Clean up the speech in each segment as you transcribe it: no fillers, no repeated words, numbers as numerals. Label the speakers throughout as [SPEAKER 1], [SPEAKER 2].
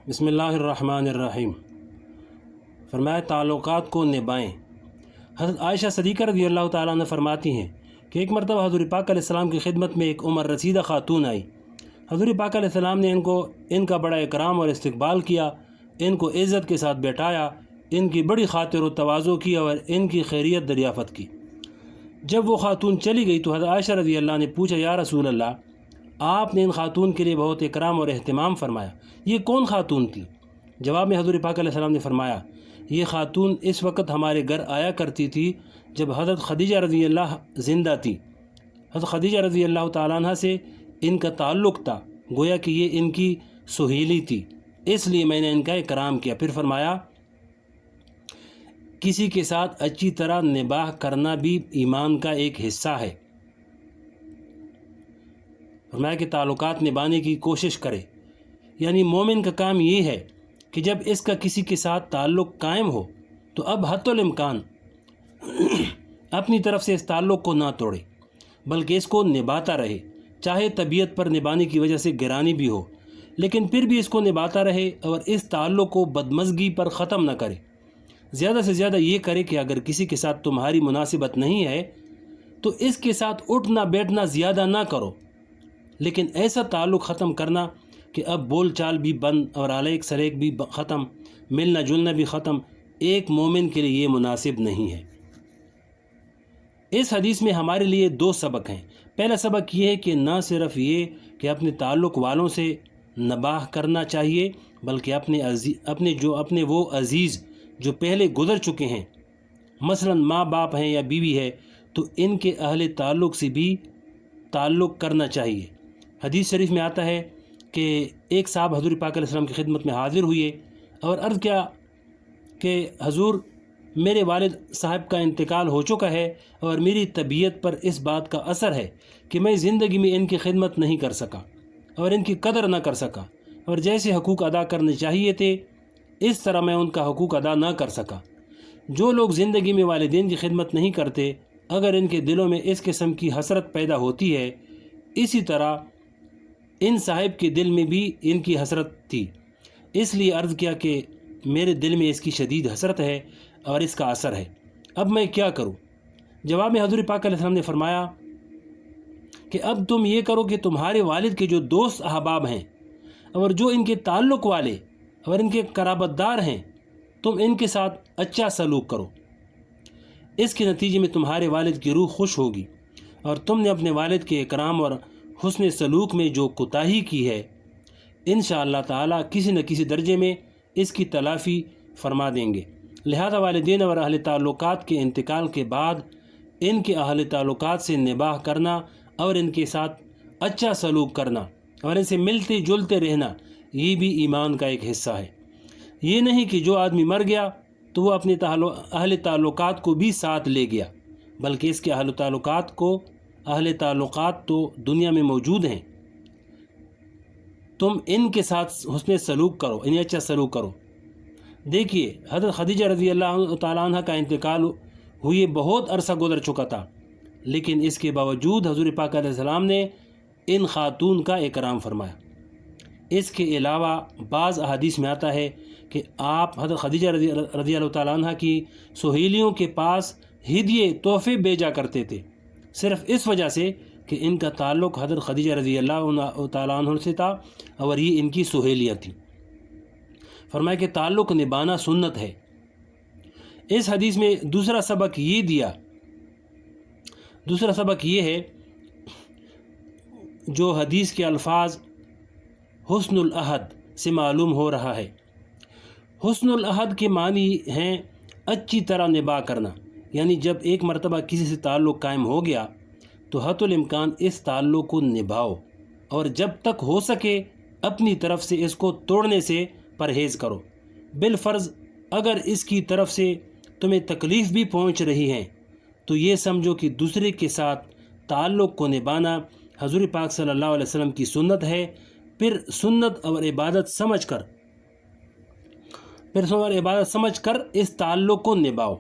[SPEAKER 1] بسم اللہ الرحمن الرحیم۔ فرمایا تعلقات کو نبھائیں۔ حضرت عائشہ صدیقہ رضی اللہ تعالیٰ عنہ فرماتی ہیں کہ ایک مرتبہ حضور پاک علیہ السلام کی خدمت میں ایک عمر رسیدہ خاتون آئی۔ حضور پاک علیہ السلام نے ان کا بڑا اکرام اور استقبال کیا، ان کو عزت کے ساتھ بیٹھایا، ان کی بڑی خاطر و تواضع کی اور ان کی خیریت دریافت کی۔ جب وہ خاتون چلی گئی تو حضرت عائشہ رضی اللہ نے پوچھا، یا رسول اللہ، آپ نے ان خاتون کے لیے بہت اکرام اور اہتمام فرمایا، یہ کون خاتون تھی؟ جواب میں حضور پاک علیہ السلام نے فرمایا، یہ خاتون اس وقت ہمارے گھر آیا کرتی تھی جب حضرت خدیجہ رضی اللہ زندہ تھی۔ حضرت خدیجہ رضی اللہ تعالیٰ عنہ سے ان کا تعلق تھا، گویا کہ یہ ان کی سہیلی تھی، اس لیے میں نے ان کا اکرام کیا۔ پھر فرمایا، کسی کے ساتھ اچھی طرح نباہ کرنا بھی ایمان کا ایک حصہ ہے۔ فرمایا کہ تعلقات نبھانے کی کوشش کرے، یعنی مومن کا کام یہ ہے کہ جب اس کا کسی کے ساتھ تعلق قائم ہو تو اب حتی الامکان اپنی طرف سے اس تعلق کو نہ توڑے، بلکہ اس کو نبھاتا رہے، چاہے طبیعت پر نبھانے کی وجہ سے گرانی بھی ہو، لیکن پھر بھی اس کو نبھاتا رہے اور اس تعلق کو بدمزگی پر ختم نہ کرے۔ زیادہ سے زیادہ یہ کرے کہ اگر کسی کے ساتھ تمہاری مناسبت نہیں ہے تو اس کے ساتھ اٹھنا بیٹھنا زیادہ نہ کرو، لیکن ایسا تعلق ختم کرنا کہ اب بول چال بھی بند اور علیق سلیق بھی ختم، ملنا جلنا بھی ختم، ایک مومن کے لیے یہ مناسب نہیں ہے۔ اس حدیث میں ہمارے لیے دو سبق ہیں۔ پہلا سبق یہ ہے کہ نہ صرف یہ کہ اپنے تعلق والوں سے نباہ کرنا چاہیے، بلکہ اپنے وہ عزیز جو پہلے گزر چکے ہیں، مثلا ماں باپ ہیں یا بیوی ہے، تو ان کے اہل تعلق سے بھی تعلق کرنا چاہیے۔ حدیث شریف میں آتا ہے کہ ایک صاحب حضور پاک علیہ السلام کی خدمت میں حاضر ہوئے اور عرض کیا کہ حضور، میرے والد صاحب کا انتقال ہو چکا ہے اور میری طبیعت پر اس بات کا اثر ہے کہ میں زندگی میں ان کی خدمت نہیں کر سکا اور ان کی قدر نہ کر سکا، اور جیسے حقوق ادا کرنے چاہیے تھے اس طرح میں ان کا حقوق ادا نہ کر سکا۔ جو لوگ زندگی میں والدین کی خدمت نہیں کرتے، اگر ان کے دلوں میں اس قسم کی حسرت پیدا ہوتی ہے، اسی طرح ان صاحب کے دل میں بھی ان کی حسرت تھی، اس لیے عرض کیا کہ میرے دل میں اس کی شدید حسرت ہے اور اس کا اثر ہے، اب میں کیا کروں؟ جواب میں حضور پاک علیہ السلام نے فرمایا کہ اب تم یہ کرو کہ تمہارے والد کے جو دوست احباب ہیں اور جو ان کے تعلق والے اور ان کے قرابت دار ہیں، تم ان کے ساتھ اچھا سلوک کرو۔ اس کے نتیجے میں تمہارے والد کی روح خوش ہوگی، اور تم نے اپنے والد کے اکرام اور حسن سلوک میں جو کوتاہی کی ہے، انشاءاللہ تعالیٰ کسی نہ کسی درجے میں اس کی تلافی فرما دیں گے۔ لہذا والدین اور اہل تعلقات کے انتقال کے بعد ان کے اہل تعلقات سے نباہ کرنا اور ان کے ساتھ اچھا سلوک کرنا اور ان سے ملتے جلتے رہنا، یہ بھی ایمان کا ایک حصہ ہے۔ یہ نہیں کہ جو آدمی مر گیا تو وہ اپنے اہل تعلقات کو بھی ساتھ لے گیا، بلکہ اس کے اہل تعلقات تو دنیا میں موجود ہیں، تم ان کے ساتھ حسن سلوک کرو، انہیں اچھا سلوک کرو۔ دیکھیے، حضرت خدیجہ رضی اللہ تعالیٰ عنہ کا انتقال ہوئے بہت عرصہ گزر چکا تھا، لیکن اس کے باوجود حضور پاک علیہ السلام نے ان خاتون کا اکرام فرمایا۔ اس کے علاوہ بعض احادیث میں آتا ہے کہ آپ حضرت خدیجہ رضی اللہ تعالیٰ عنہ کی سہیلیوں کے پاس ہدیے تحفے بھیجا کرتے تھے، صرف اس وجہ سے کہ ان کا تعلق حضرت خدیجہ رضی اللہ تعالیٰ عنہ سے تھا اور یہ ان کی سہیلیاں تھیں۔ فرمایا کہ تعلق نبھانا سنت ہے۔ اس حدیث میں دوسرا سبق یہ ہے، جو حدیث کے الفاظ حسن العہد سے معلوم ہو رہا ہے۔ حسن العہد کے معنی ہیں اچھی طرح نباہ کرنا، یعنی جب ایک مرتبہ کسی سے تعلق قائم ہو گیا تو حتی الامکان اس تعلق کو نبھاؤ، اور جب تک ہو سکے اپنی طرف سے اس کو توڑنے سے پرہیز کرو۔ بالفرض اگر اس کی طرف سے تمہیں تکلیف بھی پہنچ رہی ہے تو یہ سمجھو کہ دوسرے کے ساتھ تعلق کو نبھانا حضور پاک صلی اللہ علیہ وسلم کی سنت ہے، پھر سنت اور عبادت سمجھ کر اس تعلق کو نبھاؤ۔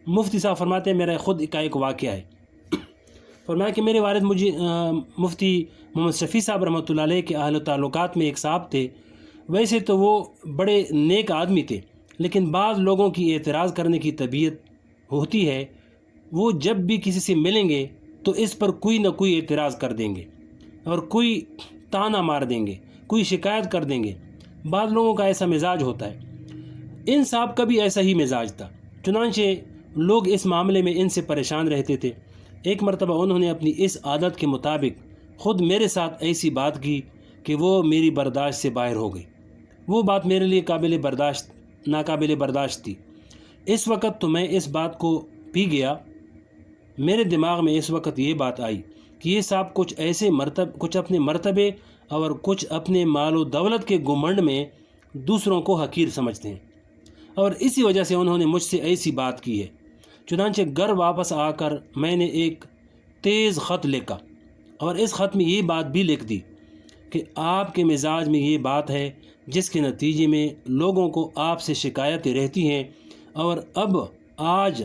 [SPEAKER 1] مفتی صاحب فرماتے ہیں، میرا خود کا ایک واقعہ ہے۔ فرمایا کہ میرے والد مفتی محمد شفیع صاحب رحمۃ اللہ علیہ کے اہل تعلقات میں ایک صاحب تھے ویسے تو وہ بڑے نیک آدمی تھے، لیکن بعض لوگوں کی اعتراض کرنے کی طبیعت ہوتی ہے۔ وہ جب بھی کسی سے ملیں گے تو اس پر کوئی نہ کوئی اعتراض کر دیں گے اور کوئی تانا مار دیں گے، کوئی شکایت کر دیں گے۔ بعض لوگوں کا ایسا مزاج ہوتا ہے۔ ان صاحب کا بھی ایسا ہی مزاج تھا، چنانچہ لوگ اس معاملے میں ان سے پریشان رہتے تھے۔ ایک مرتبہ انہوں نے اپنی اس عادت کے مطابق خود میرے ساتھ ایسی بات کی کہ وہ میری برداشت سے باہر ہو گئی۔ وہ بات میرے لیے ناقابل برداشت تھی۔ اس وقت تو میں اس بات کو پی گیا۔ میرے دماغ میں اس وقت یہ بات آئی کہ یہ صاحب کچھ اپنے مرتبے اور کچھ اپنے مال و دولت کے گھمنڈ میں دوسروں کو حقیر سمجھتے ہیں، اور اسی وجہ سے انہوں نے مجھ سے ایسی بات کی ہے۔ چنانچہ گھر واپس آ کر میں نے ایک تیز خط لکھا اور اس خط میں یہ بات بھی لکھ دی کہ آپ کے مزاج میں یہ بات ہے جس کے نتیجے میں لوگوں کو آپ سے شکایتیں رہتی ہیں، اور اب آج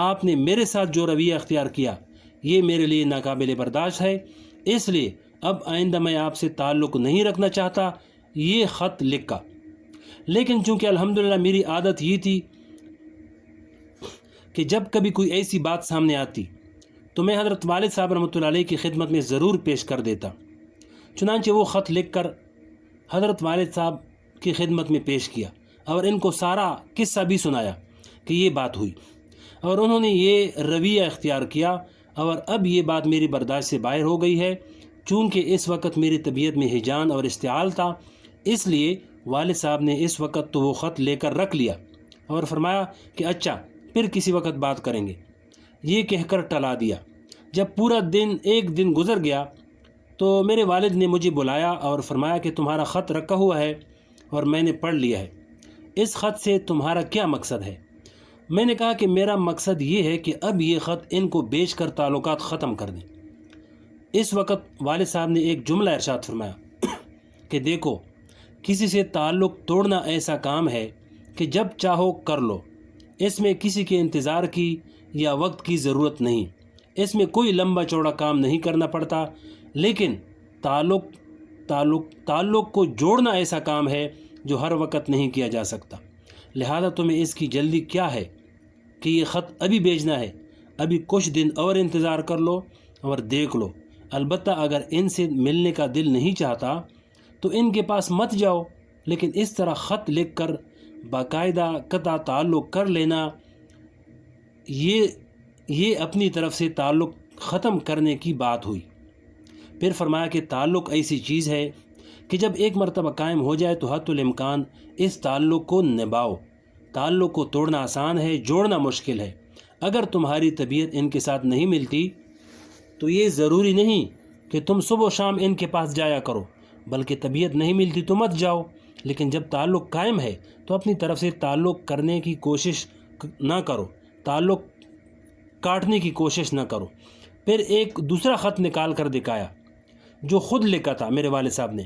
[SPEAKER 1] آپ نے میرے ساتھ جو رویہ اختیار کیا یہ میرے لیے ناقابل برداشت ہے، اس لیے اب آئندہ میں آپ سے تعلق نہیں رکھنا چاہتا۔ یہ خط لکھا، لیکن چونکہ الحمدللہ میری عادت یہ تھی کہ جب کبھی کوئی ایسی بات سامنے آتی تو میں حضرت والد صاحب رحمۃ اللہ علیہ کی خدمت میں ضرور پیش کر دیتا۔ چنانچہ وہ خط لکھ کر حضرت والد صاحب کی خدمت میں پیش کیا اور ان کو سارا قصہ بھی سنایا کہ یہ بات ہوئی، اور انہوں نے یہ رویہ اختیار کیا، اور اب یہ بات میری برداشت سے باہر ہو گئی ہے۔ چونکہ اس وقت میری طبیعت میں ہیجان اور اشتعال تھا، اس لیے والد صاحب نے اس وقت تو وہ خط لے کر رکھ لیا اور فرمایا کہ اچھا پھر کسی وقت بات کریں گے، یہ کہہ کر ٹلا دیا۔ جب پورا ایک دن گزر گیا تو میرے والد نے مجھے بلایا اور فرمایا کہ تمہارا خط رکھا ہوا ہے اور میں نے پڑھ لیا ہے، اس خط سے تمہارا کیا مقصد ہے؟ میں نے کہا کہ میرا مقصد یہ ہے کہ اب یہ خط ان کو بیچ کر تعلقات ختم کر دیں۔ اس وقت والد صاحب نے ایک جملہ ارشاد فرمایا کہ دیکھو، کسی سے تعلق توڑنا ایسا کام ہے کہ جب چاہو کر لو، اس میں کسی کے انتظار کی یا وقت کی ضرورت نہیں، اس میں کوئی لمبا چوڑا کام نہیں کرنا پڑتا، لیکن تعلق کو جوڑنا ایسا کام ہے جو ہر وقت نہیں کیا جا سکتا۔ لہذا تمہیں اس کی جلدی کیا ہے کہ یہ خط ابھی بھیجنا ہے؟ ابھی کچھ دن اور انتظار کر لو اور دیکھ لو۔ البتہ اگر ان سے ملنے کا دل نہیں چاہتا تو ان کے پاس مت جاؤ، لیکن اس طرح خط لکھ کر باقاعدہ قطع تعلق کر لینا، یہ اپنی طرف سے تعلق ختم کرنے کی بات ہوئی۔ پھر فرمایا کہ تعلق ایسی چیز ہے کہ جب ایک مرتبہ قائم ہو جائے تو حتی الامکان اس تعلق کو نبھاؤ۔ تعلق کو توڑنا آسان ہے، جوڑنا مشکل ہے۔ اگر تمہاری طبیعت ان کے ساتھ نہیں ملتی تو یہ ضروری نہیں کہ تم صبح و شام ان کے پاس جایا کرو، بلکہ طبیعت نہیں ملتی تو مت جاؤ، لیکن جب تعلق قائم ہے تو اپنی طرف سے تعلق کرنے کی کوشش نہ کرو، تعلق کاٹنے کی کوشش نہ کرو۔ پھر ایک دوسرا خط نکال کر دکھایا جو خود لکھا تھا میرے والد صاحب نے،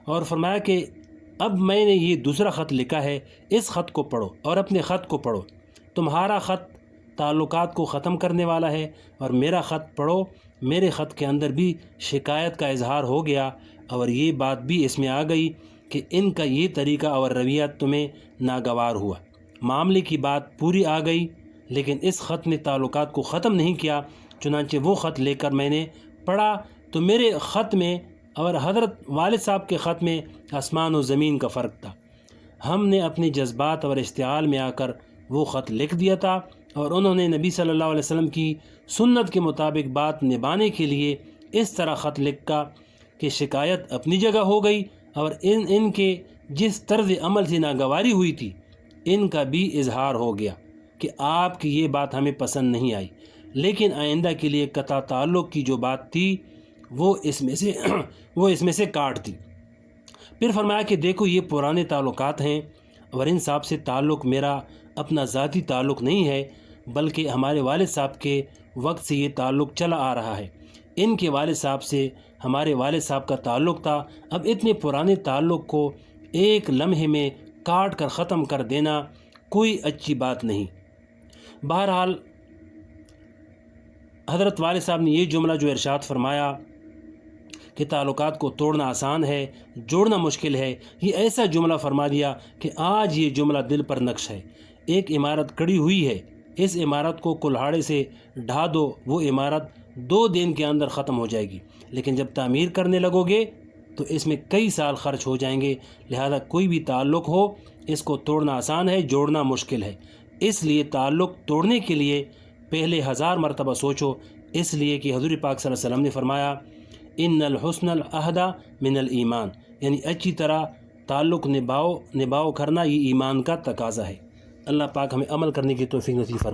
[SPEAKER 1] اور فرمایا کہ اب میں نے یہ دوسرا خط لکھا ہے، اس خط کو پڑھو اور اپنے خط کو پڑھو۔ تمہارا خط تعلقات کو ختم کرنے والا ہے، اور میرا خط پڑھو۔ میرے خط کے اندر بھی شکایت کا اظہار ہو گیا، اور یہ بات بھی اس میں آ گئی کہ ان کا یہ طریقہ اور رویہ تمہیں ناگوار ہوا۔ معاملے کی بات پوری آ گئی، لیکن اس خط نے تعلقات کو ختم نہیں کیا۔ چنانچہ وہ خط لے کر میں نے پڑھا تو میرے خط میں اور حضرت والد صاحب کے خط میں آسمان و زمین کا فرق تھا۔ ہم نے اپنے جذبات اور اشتعال میں آ کر وہ خط لکھ دیا تھا، اور انہوں نے نبی صلی اللہ علیہ وسلم کی سنت کے مطابق بات نبھانے کے لیے اس طرح خط لکھا کہ شکایت اپنی جگہ ہو گئی، اور ان کے جس طرز عمل سے ناگواری ہوئی تھی ان کا بھی اظہار ہو گیا کہ آپ کی یہ بات ہمیں پسند نہیں آئی، لیکن آئندہ کے لیے قطع تعلق کی جو بات تھی وہ اس میں سے کاٹ دی۔ پھر فرمایا کہ دیکھو، یہ پرانے تعلقات ہیں، اور ان صاحب سے تعلق میرا اپنا ذاتی تعلق نہیں ہے، بلکہ ہمارے والد صاحب کے وقت سے یہ تعلق چلا آ رہا ہے۔ ان کے والد صاحب سے ہمارے والد صاحب کا تعلق تھا، اب اتنے پرانے تعلق کو ایک لمحے میں کاٹ کر ختم کر دینا کوئی اچھی بات نہیں۔ بہرحال حضرت والد صاحب نے یہ جملہ جو ارشاد فرمایا کہ تعلقات کو توڑنا آسان ہے، جوڑنا مشکل ہے، یہ ایسا جملہ فرما دیا کہ آج یہ جملہ دل پر نقش ہے۔ ایک عمارت کھڑی ہوئی ہے، اس عمارت کو کلہاڑے سے ڈھا دو، وہ عمارت 2 دن کے اندر ختم ہو جائے گی، لیکن جب تعمیر کرنے لگو گے تو اس میں کئی سال خرچ ہو جائیں گے۔ لہذا کوئی بھی تعلق ہو، اس کو توڑنا آسان ہے، جوڑنا مشکل ہے۔ اس لیے تعلق توڑنے کے لیے پہلے 1000 مرتبہ سوچو، اس لیے کہ حضور پاک صلی اللہ علیہ وسلم نے فرمایا ان الحسن العہد من الایمان، یعنی اچھی طرح تعلق نبھاؤ کرنا یہ ایمان کا تقاضا ہے۔ اللہ پاک ہمیں عمل کرنے کی توفیق نصیب فرمائے۔